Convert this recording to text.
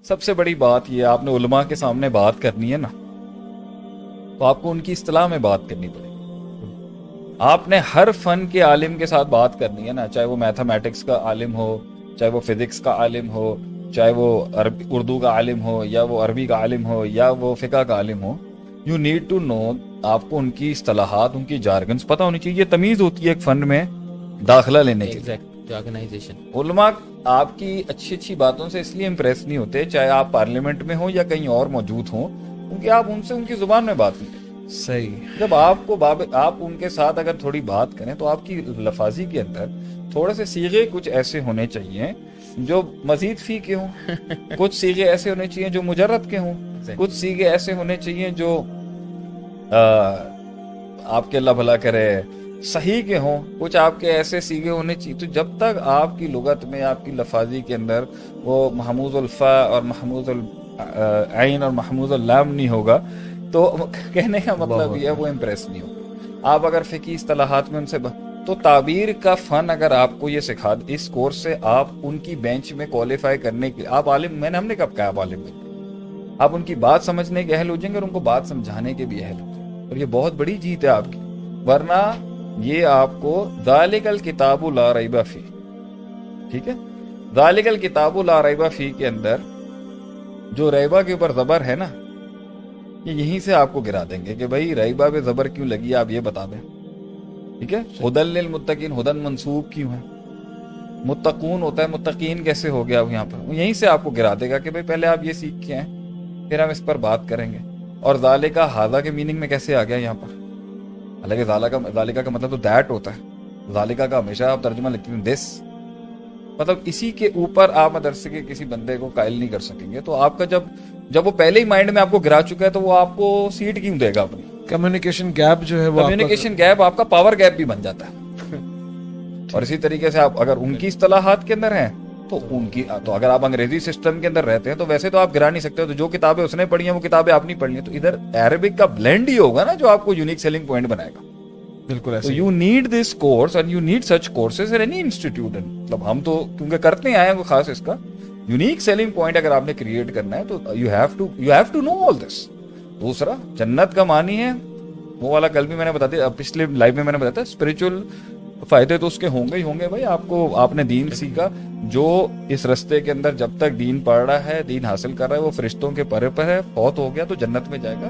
سب سے بڑی بات یہ، آپ نے علماء کے سامنے بات کرنی ہے نا، تو آپ کو ان کی اصطلاح میں بات کرنی پڑے گی. آپ نے ہر فن کے عالم کے ساتھ بات کرنی ہے نا، چاہے وہ میتھمیٹکس کا عالم ہو، چاہے وہ فزکس کا عالم ہو، چاہے وہ اردو کا عالم ہو، یا وہ عربی کا عالم ہو، یا وہ فقہ کا عالم ہو. یو نیڈ ٹو نو، آپ کو ان کی اصطلاحات، ان کی جارگنز پتہ ہونی چاہیے. یہ تمیز ہوتی ہے ایک فن میں داخلہ لینے کی. علماء آپ کی اچھی اچھی باتوں سے اس لیے امپریس نہیں ہوتے، چاہے آپ پارلیمنٹ میں ہوں یا کہیں اور موجود ہوں، کیونکہ آپ ان سے ان کی زبان میں بات نہیں کریں. صحیح. جب آپ ان کے ساتھ اگر تھوڑی بات کریں تو آپ کی لفاظی کے اندر تھوڑے سے صیغے کچھ ایسے ہونے چاہیے جو مزید فی کے ہوں، کچھ صیغے ایسے ہونے چاہیے جو مجرد کے ہوں، کچھ صیغے ایسے ہونے چاہیے جو آپ کے اللہ بھلا کرے صحیح کے ہوں، کچھ آپ کے ایسے صیغے ہونے چاہیے. تو جب تک آپ کی لغت میں، آپ کی لفاظی کے اندر وہ محموز الفا اور محموز العین اور محموز اللام نہیں ہوگا، تو کہنے کا مطلب یہ ہے وہ امپریس نہیں ہوگا. آپ اگر فقہی اصطلاحات میں ان سے تو تعبیر کا فن اگر آپ کو یہ سکھا، اس کورس سے آپ ان کی بینچ میں کوالیفائی کرنے کے آپ عالم، ہم نے کب کہا آپ عالم بن گئے، آپ ان کی بات سمجھنے کے اہل ہو جائیں گے اور ان کو بات سمجھانے کے بھی اہل ہو جائیں گے. اور یہ بہت بڑی جیت ہے آپ کی. ورنہ یہ آپ کو ذالک الکتاب لا ریب فیہ، ٹھیک ہے، ذالک الکتاب لا ریب فیہ کے اندر جو ریبہ کے اوپر زبر ہے نا، یہ یہیں سے آپ کو گرا دیں گے کہ بھائی ریبہ پہ زبر کیوں لگی، آپ یہ بتا دیں. ٹھیک ہے، ہدن للمتقین، ہدن منصوب کیوں ہے، متقون ہوتا ہے، متقین کیسے ہو گیا یہاں پر، یہیں سے آپ کو گرا دے گا کہ بھائی پہلے آپ یہ سیکھ کے ہیں، پھر ہم اس پر بات کریں گے. اور ذالکہ ہذا کے میننگ میں کیسے آ گیا یہاں پر، حالانکہ ذالکہ کا مطلب تو دیٹ ہوتا ہے، ذالکہ کا ہمیشہ آپ ترجمہ لکھتے ہیں دس، مطلب اسی کے اوپر آپ مدرسے کے کسی بندے کو قائل نہیں کر سکیں گے. تو آپ کا جب وہ پہلے ہی مائنڈ میں آپ کو گرا چکا ہے تو وہ آپ کو سیٹ کیوں دے گا اپنی. کمیونیکیشن گیپ جو ہے وہ کمیونیکیشن گیپ آپ کا پاور گیپ بھی بن جاتا ہے. اور اسی طریقے سے آپ اگر ان کی اصطلاحات کے اندر ہیں تو اگر آپ انگریزی سسٹم کے اندر رہتے ہیں تو ویسے تو آپ گرا نہیں سکتے. تو جو کتابیں اس نے پڑھی ہیں وہ کتابیں آپ نہیں پڑھنی، تو ادھر عربک کا بلینڈ ہی ہوگا نا جو آپ کو یونیک سیلنگ پوائنٹ بنائے گا. بالکل ایسے. So you need this course and you need such courses in any institute. مطلب ہم تو کیونکہ کرتے آئے ہیں وہ خاص اس کا یونیک سیلنگ پوائنٹ اگر آپ نے کریٹ کرنا ہے تو you have to know all this. دوسرا، جنت کا معنی ہے وہ والا کل بھی میں نے بتا دیا، پچھلے لائیو میں نے بتایا تھا، اسپریچول فائدے تو اس کے ہوں گے ہی ہوں گے. بھائی آپ نے دین سیکھا، جو اس رستے کے اندر جب تک دین پڑھ رہا ہے، دین حاصل کر رہا ہے، وہ فرشتوں کے پرے پر ہے، فوت ہو گیا تو جنت میں جائے گا.